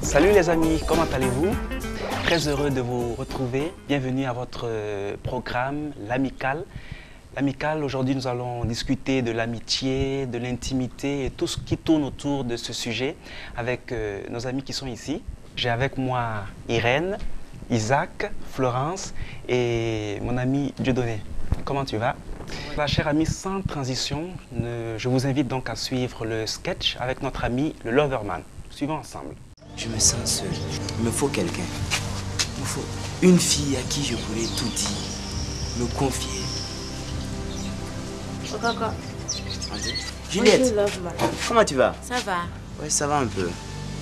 Salut les amis, comment allez-vous? Très heureux de vous retrouver. Bienvenue à votre programme, l'Amicale. L'Amicale, aujourd'hui nous allons discuter de l'amitié, de l'intimité et tout ce qui tourne autour de ce sujet avec nos amis qui sont ici. J'ai avec moi Irène, Isaac, Florence et mon ami Dieudonné. Comment tu vas? Ma chère amie, sans transition, je vous invite donc à suivre le sketch avec notre ami le Loverman. Suivons ensemble. Je me sens seul. Il me faut quelqu'un. Il me faut une fille à qui je pourrais tout dire, me confier. Encore. Juliette, comment tu vas? Ça va. Ouais, ça va un peu.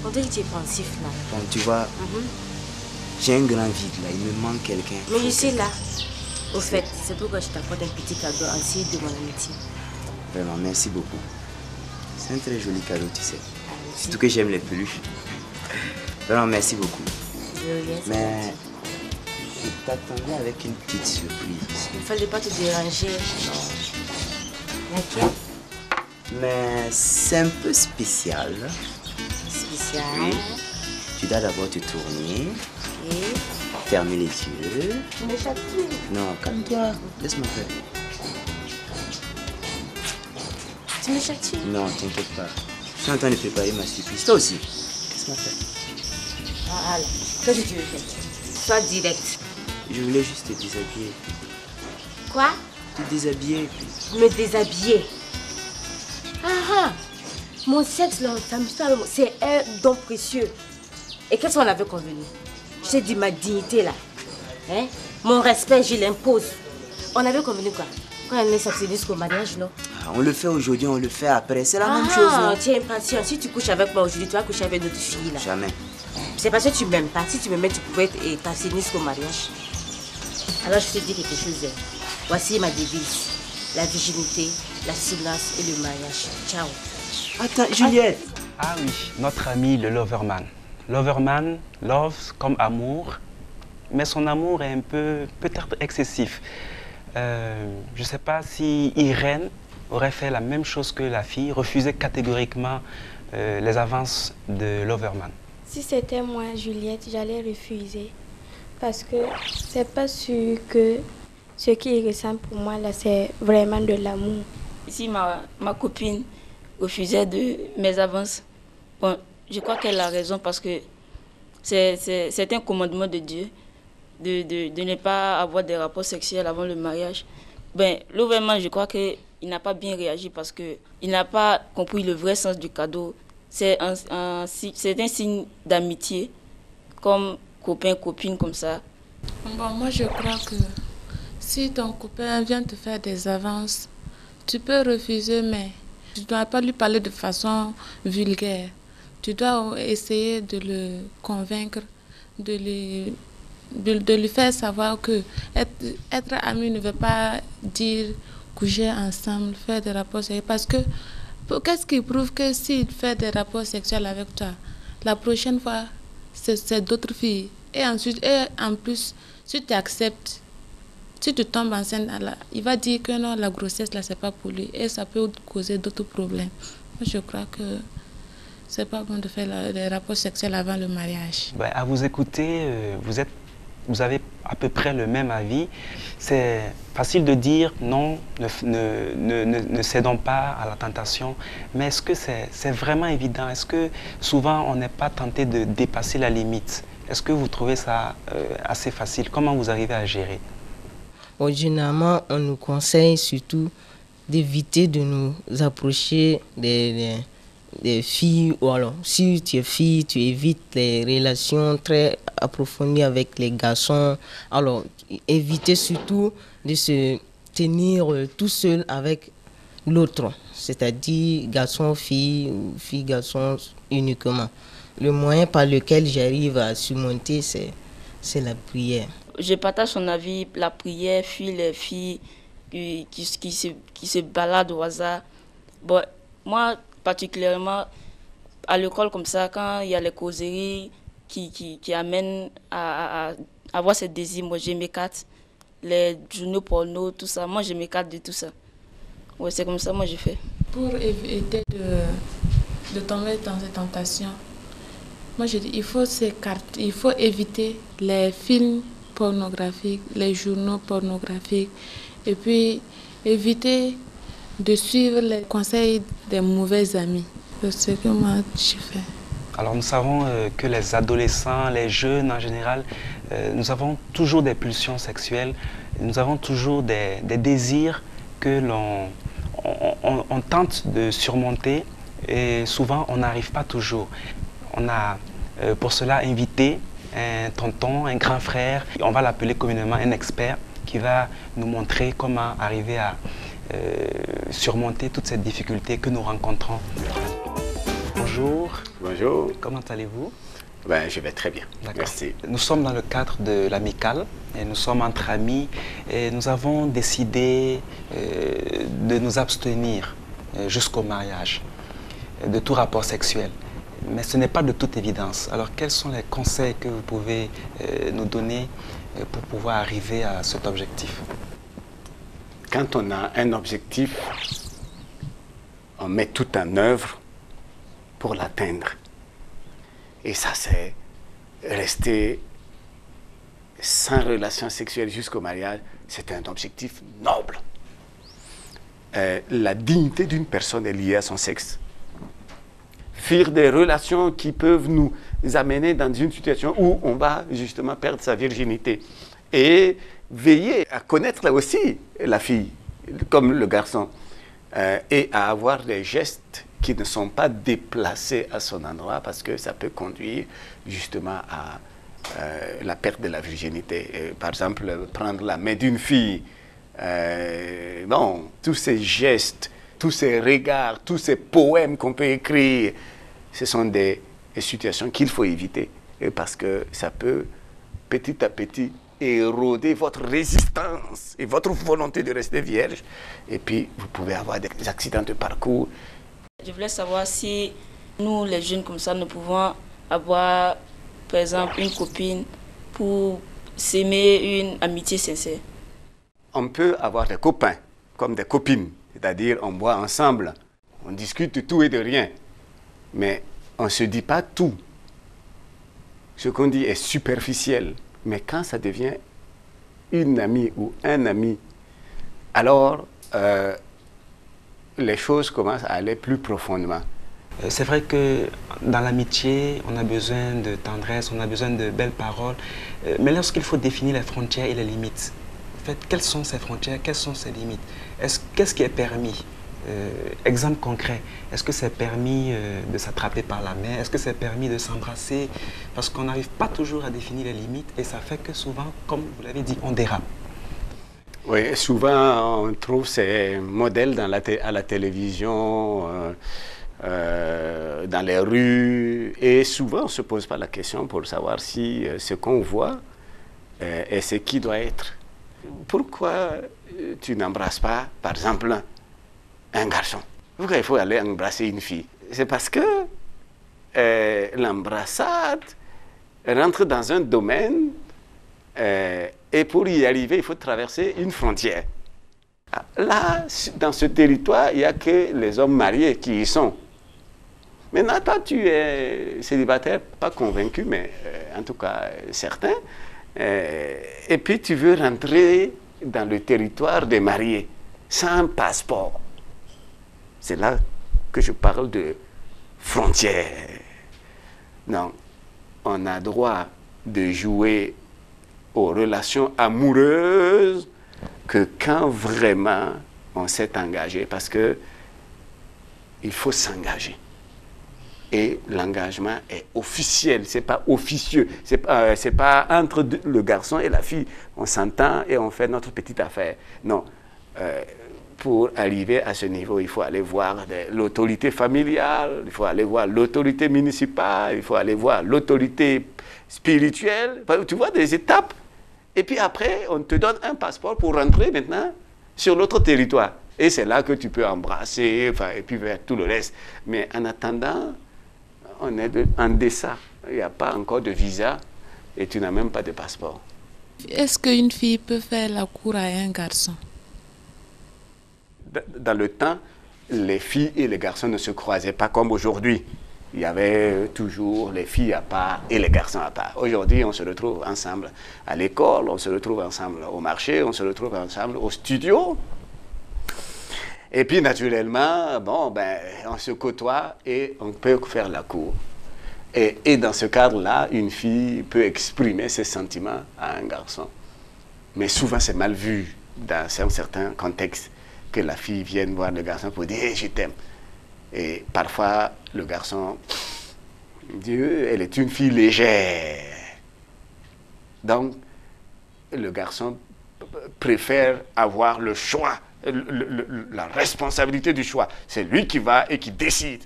On dirait que tu es pensif là. Bon, tu vois, j'ai un grand vide là, il me manque quelqu'un. Mais je suis là. Au fait, c'est pourquoi je t'apporte un petit cadeau en signe de mon amitié. Vraiment, merci beaucoup. C'est un très joli cadeau, tu sais. Surtout que j'aime les peluches. Vraiment, merci beaucoup. Mais je t'attendais avec une petite surprise. Il ne fallait pas te déranger. Non. Laquelle? Mais c'est un peu spécial. Spécial. Oui. Tu dois d'abord te tourner. Et fermer les yeux. tu me chatouilles. Non, calme-toi. Laisse-moi faire. Tu me chatouilles? Non, t'inquiète pas. Je suis en train de préparer ma surprise. Toi aussi. Laisse-moi faire. Ah là, qu'est-ce que tu veux faire? Sois direct. Je voulais juste te déshabiller. Quoi? Te déshabiller. Me déshabiller. Ah ah. Mon sexe, là, c'est un don précieux. Et qu'est-ce qu'on avait convenu? Je t'ai dit ma dignité là. Hein? Mon respect, je l'impose. On avait convenu quoi? Quand on est sorti jusqu'au mariage, non? Ah, on le fait aujourd'hui, on le fait après. C'est la même chose. Ah, tu es impatient. Si tu couches avec moi aujourd'hui, tu vas coucher avec d'autres filles là. Jamais. C'est parce que tu m'aimes pas. Si tu m'aimais, tu pouvais passer jusqu'au mariage. Alors je te dis quelque chose. Voici ma devise. La virginité, la silence et le mariage. Ciao. Attends, Juliette. Ah oui, notre ami le Loverman. Loverman, love comme amour, mais son amour est un peu, peut-être excessif. Je ne sais pas si Irène aurait fait la même chose que la fille, refuser catégoriquement les avances de Loverman. Si c'était moi, Juliette, j'allais refuser. Parce que c'est pas sûr que ce qu'il ressent pour moi, là, c'est vraiment de l'amour. Si ma copine refusait de mes avances, bon, je crois qu'elle a raison parce que c'est un commandement de Dieu de ne pas avoir des rapports sexuels avant le mariage. Ben, Loverman, je crois qu'il n'a pas bien réagi parce qu'il n'a pas compris le vrai sens du cadeau. C'est un signe d'amitié, comme copain, copine, comme ça. Bon, moi, je crois que si ton copain vient te faire des avances, tu peux refuser, mais tu ne dois pas lui parler de façon vulgaire. Tu dois essayer de le convaincre, de lui faire savoir que être ami ne veut pas dire coucher ensemble, faire des rapports sexuels. Parce que qu'est-ce qui prouve que s'il fait des rapports sexuels avec toi, la prochaine fois, c'est d'autres filles. Et ensuite, en plus, si tu acceptes, si tu tombes enceinte, il va dire que non, la grossesse, là, c'est pas pour lui. Et ça peut causer d'autres problèmes. Moi, je crois que c'est pas bon de faire des rapports sexuels avant le mariage. Ben, à vous écouter, vous avez à peu près le même avis. C'est facile de dire non, ne cédons pas à la tentation. Mais est-ce que c'est vraiment évident? Est-ce que souvent on n'est pas tenté de dépasser la limite? Est-ce que vous trouvez ça assez facile? Comment vous arrivez à gérer? Bon, généralement, on nous conseille surtout d'éviter de nous approcher des filles. Ou alors, si tu es fille, tu évites les relations très approfondies avec les garçons. Alors, éviter surtout de se tenir tout seul avec l'autre, c'est-à-dire garçon-fille ou fille-garçon uniquement. Le moyen par lequel j'arrive à surmonter, c'est la prière. je partage son avis, la prière fuit les filles qui se baladent au hasard. Bon, moi, particulièrement, à l'école comme ça, quand il y a les causeries qui amènent à avoir ce désir, moi, je m'écarte. Les journaux porno, tout ça, moi, je m'écarte de tout ça. Ouais, c'est comme ça, moi, je fais. Pour éviter de tomber dans ces tentations, moi, je dis il faut éviter les films pornographiques, les journaux pornographiques, et puis éviter de suivre les conseils des mauvais amis. C'est ce que moi, je fais. Alors nous savons que les adolescents, les jeunes en général, nous avons toujours des pulsions sexuelles, nous avons toujours des désirs que on tente de surmonter et souvent on n'arrive pas toujours. On a pour cela invité un tonton, un grand frère, on va l'appeler communément un expert qui va nous montrer comment arriver à surmonter toutes ces difficultés que nous rencontrons. Bonjour. Bonjour. Comment allez-vous? Ben, je vais très bien. Merci. Nous sommes dans le cadre de l'amicale et nous sommes entre amis et nous avons décidé de nous abstenir jusqu'au mariage de tout rapport sexuel. Mais ce n'est pas de toute évidence. Alors quels sont les conseils que vous pouvez nous donner pour pouvoir arriver à cet objectif? Quand on a un objectif, on met tout en œuvre pour l'atteindre. Et ça, c'est rester sans relation sexuelle jusqu'au mariage, c'est un objectif noble. La dignité d'une personne est liée à son sexe. Fuir des relations qui peuvent nous amener dans une situation où on va justement perdre sa virginité. Et veiller à connaître aussi la fille, comme le garçon, et à avoir des gestes qui ne sont pas déplacés à son endroit parce que ça peut conduire justement à la perte de la virginité. Par exemple, prendre la main d'une fille, non, tous ces gestes, tous ces regards, tous ces poèmes qu'on peut écrire, ce sont des situations qu'il faut éviter parce que ça peut petit à petit éroder votre résistance et votre volonté de rester vierge. Et puis, vous pouvez avoir des accidents de parcours. Je voulais savoir si nous, les jeunes comme ça, nous pouvons avoir, par exemple, une copine pour s'aimer, une amitié sincère. On peut avoir des copains comme des copines, c'est-à-dire on boit ensemble, on discute de tout et de rien, mais on ne se dit pas tout. Ce qu'on dit est superficiel, mais quand ça devient une amie ou un ami, alors les choses commencent à aller plus profondément. C'est vrai que dans l'amitié, on a besoin de tendresse, on a besoin de belles paroles, mais lorsqu'il faut définir les frontières et les limites, en fait, quelles sont ces frontières, quelles sont ces limites? Qu'est-ce qui est permis? Exemple concret, est-ce que c'est permis de s'attraper par la main? Est-ce que c'est permis de s'embrasser? Parce qu'on n'arrive pas toujours à définir les limites et ça fait que souvent, comme vous l'avez dit, on dérape. Oui, souvent on trouve ces modèles à la télévision, dans les rues, et souvent on ne se pose pas la question pour savoir si ce qu'on voit est ce qui doit être. Pourquoi tu n'embrasses pas, par exemple, un garçon? Pourquoi il faut aller embrasser une fille? C'est parce que l'embrassade rentre dans un domaine et pour y arriver, il faut traverser une frontière. Là, dans ce territoire, il n'y a que les hommes mariés qui y sont. Maintenant, toi, tu es célibataire, pas convaincu, mais en tout cas certain. Et puis, tu veux rentrer dans le territoire des mariés, sans passeport. C'est là que je parle de frontières. Non, on a droit de jouer aux relations amoureuses que quand vraiment on s'est engagé, parce que il faut s'engager. Et l'engagement est officiel, c'est pas officieux, c'est pas entre le garçon et la fille, on s'entend et on fait notre petite affaire. Non, pour arriver à ce niveau, il faut aller voir l'autorité familiale, il faut aller voir l'autorité municipale, il faut aller voir l'autorité spirituelle. Tu vois des étapes. Et puis après, on te donne un passeport pour rentrer maintenant sur l'autre territoire. Et c'est là que tu peux embrasser, enfin, et puis faire tout le reste. Mais en attendant, on est en deçà. Il n'y a pas encore de visa et tu n'as même pas de passeport. Est-ce qu'une fille peut faire la cour à un garçon? Dans le temps, les filles et les garçons ne se croisaient pas comme aujourd'hui. Il y avait toujours les filles à part et les garçons à part. Aujourd'hui, on se retrouve ensemble à l'école, on se retrouve ensemble au marché, on se retrouve ensemble au studio. Et puis, naturellement, bon, ben, on se côtoie et on peut faire la cour. Et dans ce cadre-là, une fille peut exprimer ses sentiments à un garçon. Mais souvent, c'est mal vu dans un certain contexte que la fille vienne voir le garçon pour dire hey, « je t'aime ». Et parfois, le garçon dit « elle est une fille légère ». Donc, le garçon préfère avoir le choix, la responsabilité du choix. C'est lui qui va et qui décide.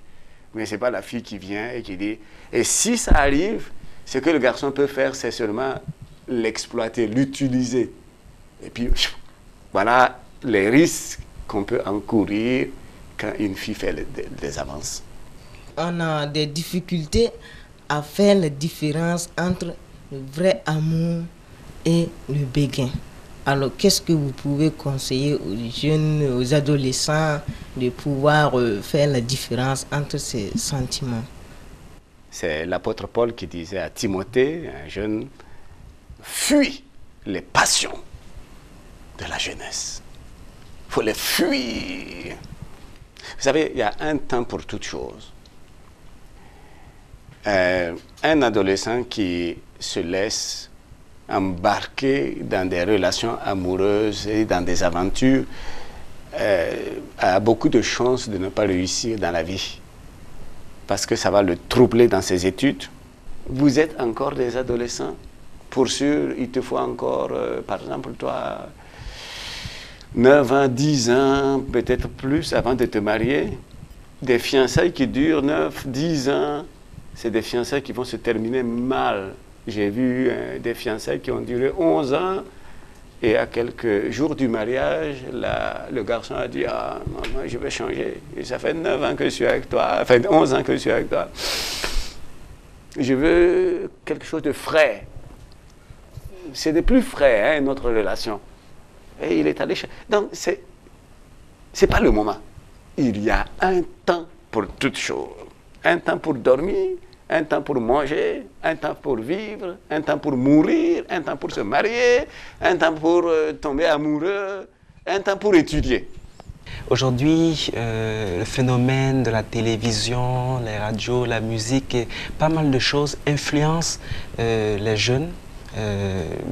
Mais ce n'est pas la fille qui vient et qui dit... Et si ça arrive, ce que le garçon peut faire, c'est seulement l'exploiter, l'utiliser. Et puis, voilà les risques qu'on peut encourir quand une fille fait des avances. On a des difficultés à faire la différence entre le vrai amour et le béguin. Alors, qu'est-ce que vous pouvez conseiller aux jeunes, aux adolescents de pouvoir faire la différence entre ces sentiments? C'est l'apôtre Paul qui disait à Timothée, un jeune, fuis les passions de la jeunesse. Il faut les fuir. Vous savez, il y a un temps pour toute chose. Un adolescent qui se laisse embarquer dans des relations amoureuses et dans des aventures a beaucoup de chances de ne pas réussir dans la vie. Parce que ça va le troubler dans ses études. Vous êtes encore des adolescents. Pour sûr, il te faut encore, par exemple, toi, 9 ans, 10 ans, peut-être plus, avant de te marier. Des fiançailles qui durent 9, 10 ans, c'est des fiançailles qui vont se terminer mal. J'ai vu des fiançailles qui ont duré 11 ans, et à quelques jours du mariage, le garçon a dit « Ah, maman, je vais changer. Et ça fait 9 ans que je suis avec toi, enfin 11 ans que je suis avec toi. Je veux quelque chose de frais. » C'est de plus frais, hein, notre relation. Et il est allé chercher. Donc, c'est pas le moment. Il y a un temps pour toutes choses. Un temps pour dormir, un temps pour manger, un temps pour vivre, un temps pour mourir, un temps pour se marier, un temps pour tomber amoureux, un temps pour étudier. Aujourd'hui, le phénomène de la télévision, les radios, la musique, et pas mal de choses influencent les jeunes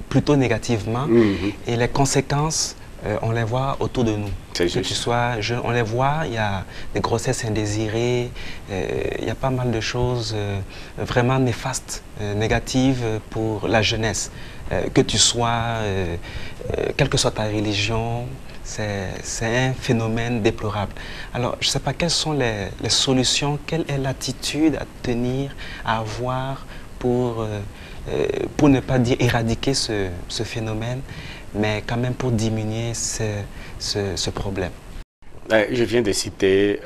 plutôt négativement. Et les conséquences, on les voit autour de nous. Que tu sois jeune, on les voit, il y a des grossesses indésirées, il y a pas mal de choses vraiment néfastes, négatives pour la jeunesse. Que tu sois, quelle que soit ta religion, c'est un phénomène déplorable. Alors, je ne sais pas quelles sont les solutions, quelle est l'attitude à tenir, à avoir pour ne pas dire éradiquer ce phénomène, mais quand même pour diminuer ce problème. Je viens de citer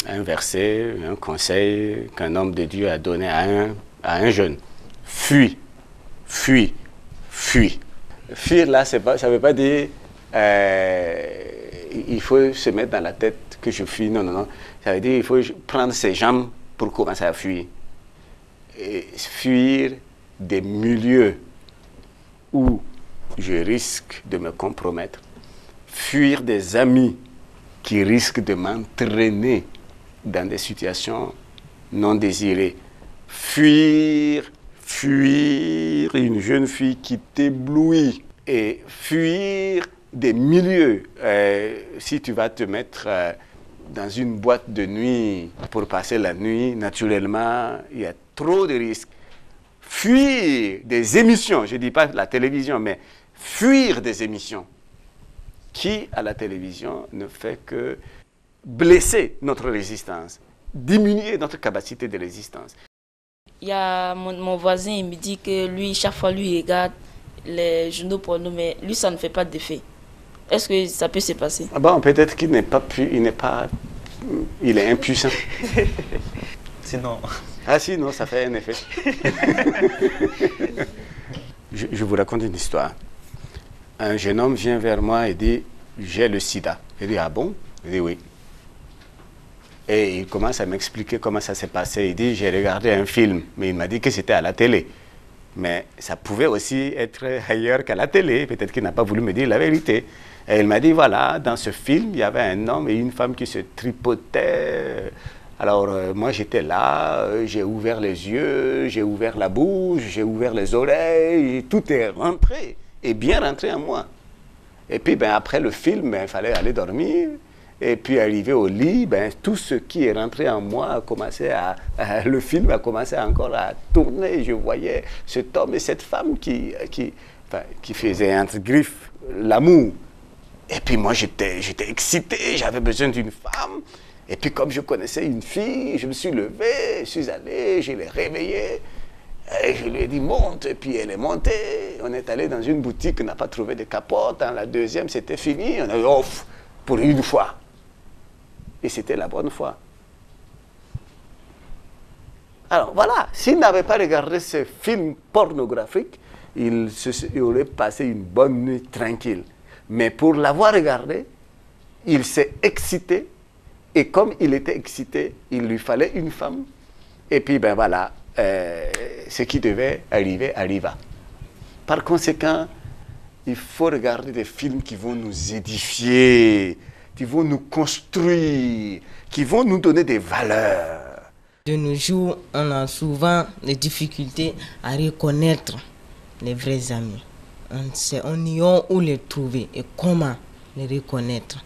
un verset, un conseil qu'un homme de Dieu a donné à un jeune. Fuis, fuis, fuis. Fuir là, ça ne veut pas dire il faut se mettre dans la tête que je fuis. Non, non, non. Ça veut dire il faut prendre ses jambes pour commencer à fuir. Et fuir des milieux où je risque de me compromettre. Fuir des amis qui risquent de m'entraîner dans des situations non désirées. Fuir une jeune fille qui t'éblouit. Et fuir des milieux. Si tu vas te mettre dans une boîte de nuit pour passer la nuit, naturellement, il y a trop de risques. Fuir des émissions, je ne dis pas la télévision, mais fuir des émissions qui, à la télévision, ne fait que blesser notre résistance, diminuer notre capacité de résistance. Il y a mon voisin, il me dit que lui, chaque fois, lui regarde les journaux porno, mais lui, ça ne fait pas d'effet. Est-ce que ça peut se passer? Ah bon, peut-être qu'il n'est pas il est impuissant. Sinon... Ah si, non, ça fait un effet. Je vous raconte une histoire. Un jeune homme vient vers moi et dit, j'ai le sida. Je dis, ah bon? Je dis oui. Et il commence à m'expliquer comment ça s'est passé. Il dit, j'ai regardé un film, mais il m'a dit que c'était à la télé. Mais ça pouvait aussi être ailleurs qu'à la télé. Peut-être qu'il n'a pas voulu me dire la vérité. Et il m'a dit, voilà, dans ce film, il y avait un homme et une femme qui se tripotaient. Alors, moi, j'étais là, j'ai ouvert les yeux, j'ai ouvert la bouche, j'ai ouvert les oreilles, et tout est rentré, et bien rentré en moi. Et puis, après le film, il fallait aller dormir. Et puis, arrivé au lit, tout ce qui est rentré en moi a commencé le film a commencé encore à tourner. Je voyais cet homme et cette femme qui faisaient entre griffes l'amour. Et puis, moi, j'étais excité, j'avais besoin d'une femme. Et puis, comme je connaissais une fille, je me suis levé, je suis allé, je l'ai réveillée. Et je lui ai dit, monte. Et puis, elle est montée. On est allé dans une boutique, on n'a pas trouvé de capote. Dans la deuxième, c'était fini. On a dit, off, pour une fois. Et c'était la bonne fois. Alors, voilà. S'il n'avait pas regardé ce film pornographique, il aurait passé une bonne nuit tranquille. Mais pour l'avoir regardé, il s'est excité. Et comme il était excité, il lui fallait une femme. Et puis, voilà, ce qui devait arriver, arriva. Par conséquent, il faut regarder des films qui vont nous édifier, qui vont nous construire, qui vont nous donner des valeurs. De nos jours, on a souvent des difficultés à reconnaître les vrais amis. On ignore où les trouver et comment les reconnaître.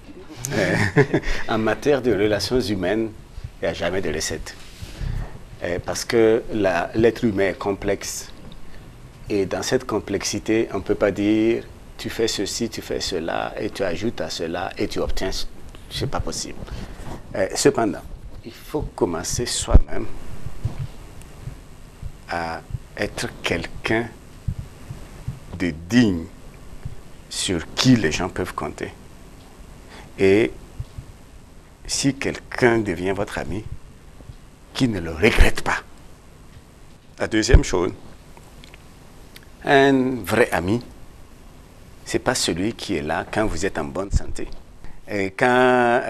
En matière de relations humaines, il n'y a jamais de recette. Parce que l'être humain est complexe. Et dans cette complexité, on ne peut pas dire tu fais ceci, tu fais cela, et tu ajoutes à cela, et tu obtiens. Ce n'est pas possible. Cependant, il faut commencer soi-même à être quelqu'un de digne sur qui les gens peuvent compter. Et si quelqu'un devient votre ami, qui ne le regrette pas. La deuxième chose, un vrai ami, ce n'est pas celui qui est là quand vous êtes en bonne santé. Et quand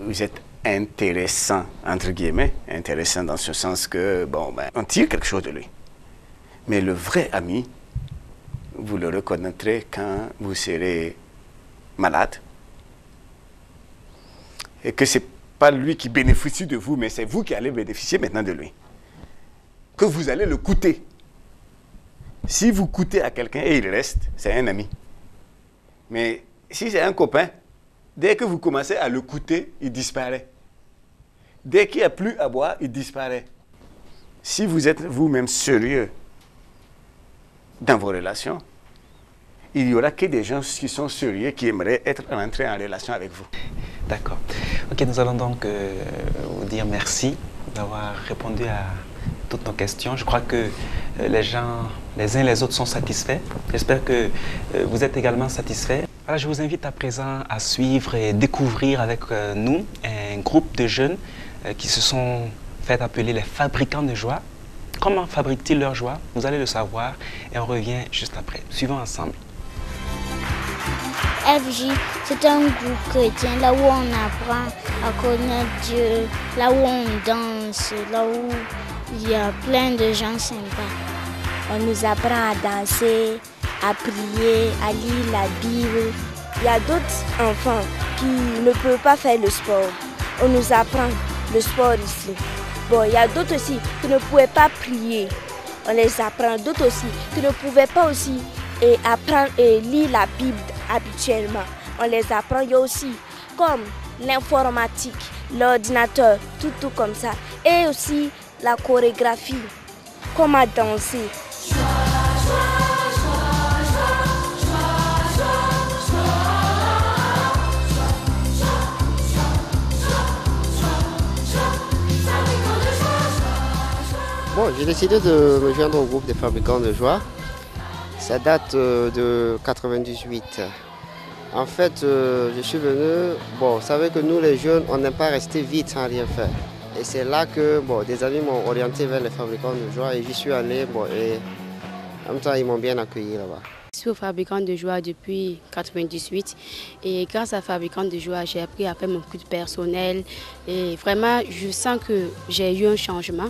vous êtes intéressant, entre guillemets, intéressant dans ce sens que, on tire quelque chose de lui. Mais le vrai ami, vous le reconnaîtrez quand vous serez malade, et que ce n'est pas lui qui bénéficie de vous, mais c'est vous qui allez bénéficier maintenant de lui. Que vous allez le coûter. Si vous coûtez à quelqu'un et il reste, c'est un ami. Mais si c'est un copain, dès que vous commencez à le coûter, il disparaît. Dès qu'il n'y a plus à boire, il disparaît. Si vous êtes vous-même sérieux dans vos relations, il n'y aura que des gens qui sont sérieux, qui aimeraient être rentrés en relation avec vous. D'accord. Ok, nous allons donc vous dire merci d'avoir répondu à toutes nos questions. Je crois que les gens, les uns les autres, sont satisfaits. J'espère que vous êtes également satisfaits. Alors, je vous invite à présent à suivre et découvrir avec nous un groupe de jeunes qui se sont fait appeler les fabricants de joie. Comment fabriquent-ils leur joie? Vous allez le savoir et on revient juste après. Suivons ensemble. FJ, c'est un groupe chrétien, là où on apprend à connaître Dieu, là où on danse, là où il y a plein de gens sympas. On nous apprend à danser, à prier, à lire la Bible. Il y a d'autres enfants qui ne peuvent pas faire le sport. On nous apprend le sport ici. Bon, il y a d'autres aussi qui ne pouvaient pas prier. On les apprend. D'autres aussi qui ne pouvaient pas aussi apprendre et lire la Bible habituellement. On les apprend. Il y a aussi comme l'informatique, l'ordinateur, tout comme ça. Et aussi la chorégraphie, comment danser. Bon, j'ai décidé de me joindre au groupe des fabricants de joie Ça date de 98. En fait, je suis venu, bon, vous savez que nous les jeunes, on n'aime pas rester vite sans rien faire. Et c'est là que des amis m'ont orienté vers les fabricants de joie et j'y suis allé, et en même temps ils m'ont bien accueilli là-bas. Je suis au fabricant de joie depuis 98 et grâce à fabricant de joie, j'ai appris à faire mon coup de personnel et vraiment je sens que j'ai eu un changement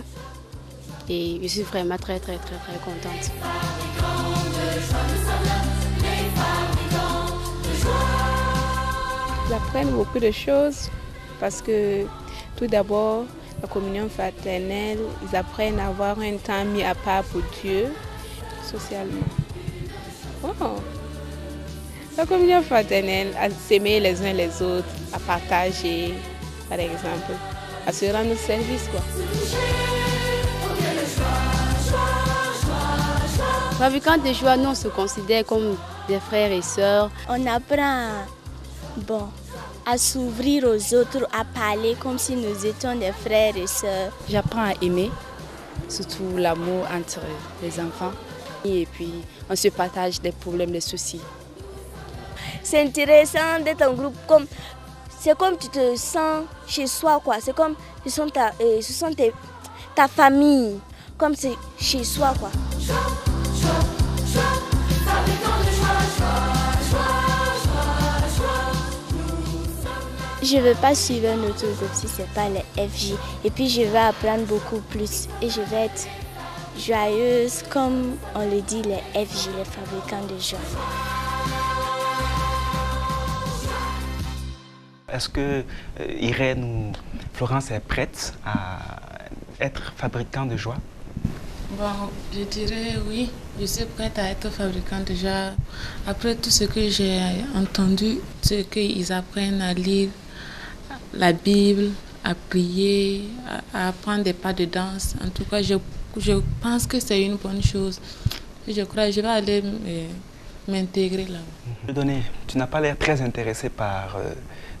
et je suis vraiment très contente. Ils apprennent beaucoup de choses parce que tout d'abord, la communion fraternelle, ils apprennent à avoir un temps mis à part pour Dieu socialement. Oh. La communion fraternelle, à s'aimer les uns les autres, à partager, par exemple, à se rendre service, quoi. Fabricants de joie, nous on se considère comme des frères et sœurs. On apprend à s'ouvrir aux autres, à parler comme si nous étions des frères et sœurs. J'apprends à aimer, surtout l'amour entre les enfants. Et puis, on se partage des problèmes, des soucis. C'est intéressant d'être en groupe. C'est comme tu te sens chez soi, quoi. C'est comme ce sont ta famille, comme c'est chez soi, quoi. Je ne veux pas suivre un autre groupe si ce n'est pas les FJ. Et puis je vais apprendre beaucoup plus et je vais être joyeuse comme on le dit les FJ, les fabricants de joie. Est-ce que Irène ou Florence est prête à être fabricant de joie? Bon, je dirais oui, je suis prête à être fabricant de joie. Après tout ce que j'ai entendu, c'est qu'ils apprennent à lire la Bible, à prier, à apprendre des pas de danse. En tout cas, je pense que c'est une bonne chose. Je crois que je vais aller m'intégrer là. Dieudonné, tu n'as pas l'air très intéressé par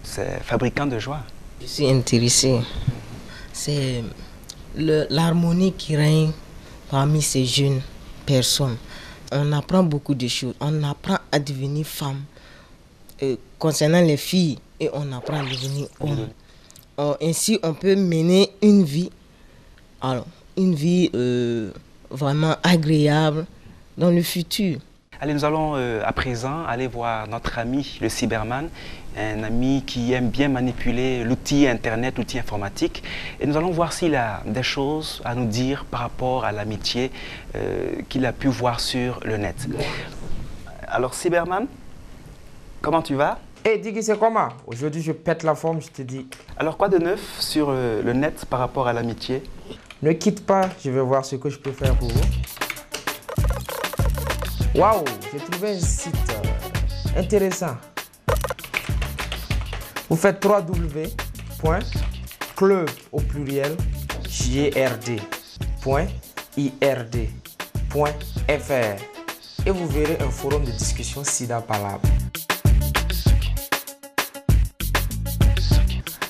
ces fabricants de joie. Je suis intéressé. C'est l'harmonie qui règne parmi ces jeunes personnes. On apprend beaucoup de choses. On apprend à devenir femme. Concernant les filles, et on apprend à devenir homme. Ainsi, on peut mener une vie, vraiment agréable dans le futur. Allez, nous allons à présent aller voir notre ami, le Cyberman, un ami qui aime bien manipuler l'outil Internet, l'outil informatique. Et nous allons voir s'il a des choses à nous dire par rapport à l'amitié qu'il a pu voir sur le net. Alors, Cyberman, comment tu vas? Diggy, c'est comment? Aujourd'hui, je pète la forme, je te dis. Alors, quoi de neuf sur le net par rapport à l'amitié? Ne quitte pas, je vais voir ce que je peux faire pour vous. Waouh, j'ai trouvé un site intéressant. Vous faites www.club au pluriel grd.ird.fr et vous verrez un forum de discussion SIDA Palabre.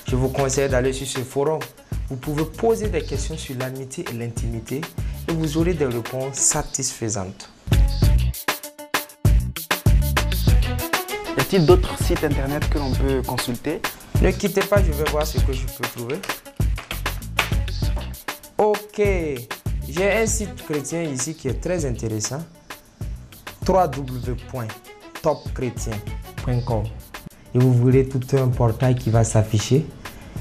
Je vous conseille d'aller sur ce forum. Vous pouvez poser des questions sur l'amitié et l'intimité et vous aurez des réponses satisfaisantes. Y a-t-il d'autres sites internet que l'on peut consulter? Ne quittez pas, je vais voir ce que je peux trouver. Ok, j'ai un site chrétien ici qui est très intéressant. www.topchrétien.com. Et vous verrez tout un portail qui va s'afficher.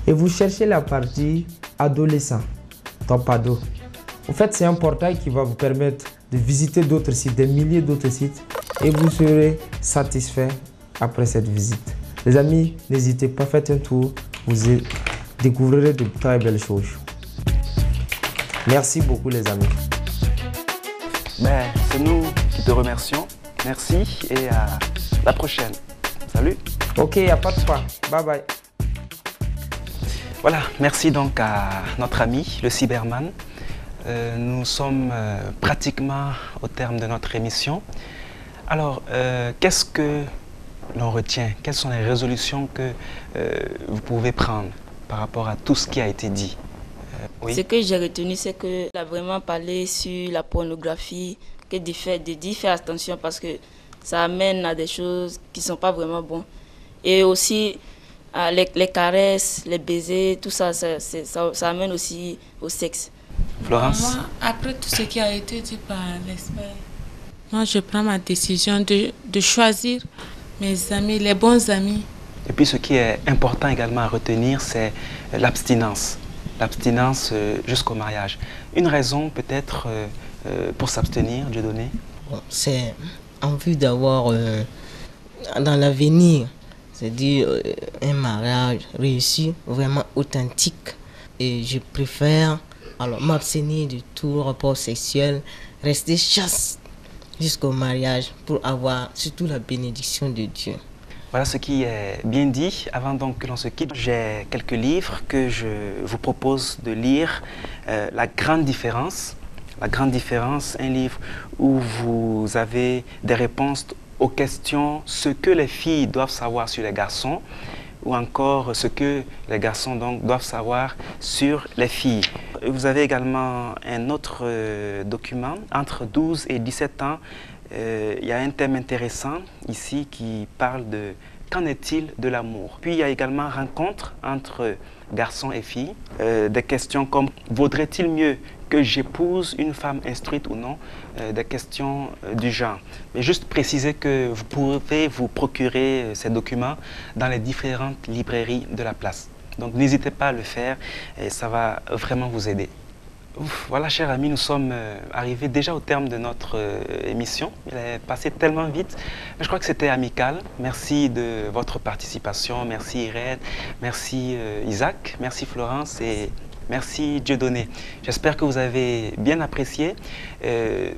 Et vous cherchez la partie adolescent, Top Ado. En fait, c'est un portail qui va vous permettre de visiter d'autres sites, des milliers d'autres sites. Et vous serez satisfait après cette visite. Les amis, n'hésitez pas, faites un tour. Vous découvrirez de très belles choses. Merci beaucoup les amis. C'est nous qui te remercions. Merci et à la prochaine. Salut. Ok, il n'y a pas de quoi. Bye bye. Voilà, merci donc à notre ami, le Cyberman. Nous sommes pratiquement au terme de notre émission. Alors, qu'est-ce que l'on retient? Quelles sont les résolutions que vous pouvez prendre par rapport à tout ce qui a été dit? Oui. Ce que j'ai retenu, c'est qu'elle a vraiment parlé sur la pornographie, que de faire attention parce que ça amène à des choses qui ne sont pas vraiment bonnes. Et aussi, les caresses, les baisers, tout ça, ça amène aussi au sexe. Florence? Moi, après tout ce qui a été dit par l'expert, moi je prends ma décision de choisir mes amis, les bons amis. Et puis ce qui est important également à retenir, c'est l'abstinence. L'abstinence jusqu'au mariage. Une raison peut-être pour s'abstenir, Dieudonné? C'est en vue d'avoir dans l'avenir, c'est-à-dire un mariage réussi, vraiment authentique. Et je préfère alors m'abstenir de tout rapport sexuel, rester chaste jusqu'au mariage pour avoir surtout la bénédiction de Dieu. Voilà ce qui est bien dit. Avant donc que l'on se quitte, j'ai quelques livres que je vous propose de lire. La grande différence. La grande différence, un livre où vous avez des réponses aux questions, ce que les filles doivent savoir sur les garçons, ou encore ce que les garçons donc doivent savoir sur les filles. Vous avez également un autre document, entre 12 et 17 ans. Il y a un thème intéressant ici qui parle de qu'en est-il de l'amour. Puis il y a également rencontre entre garçons et filles. Des questions comme vaudrait-il mieux que j'épouse une femme instruite ou non, des questions du genre. Mais juste préciser que vous pouvez vous procurer ces documents dans les différentes librairies de la place. Donc n'hésitez pas à le faire et ça va vraiment vous aider. Ouf, voilà, chers amis, nous sommes arrivés déjà au terme de notre émission. Il est passé tellement vite. Mais je crois que c'était amical. Merci de votre participation. Merci Irène. Merci Isaac. Merci Florence. Et merci Dieudonné. J'espère que vous avez bien apprécié.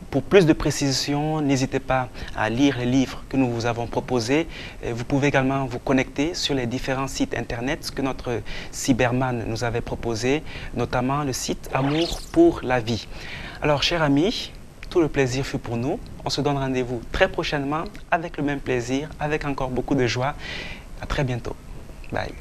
Pour plus de précisions, n'hésitez pas à lire les livres que nous vous avons proposés. Vous pouvez également vous connecter sur les différents sites internet que notre cyberman nous avait proposé, notamment le site Amour pour la vie. Alors, chers amis, tout le plaisir fut pour nous. On se donne rendez-vous très prochainement avec le même plaisir, avec encore beaucoup de joie. À très bientôt. Bye.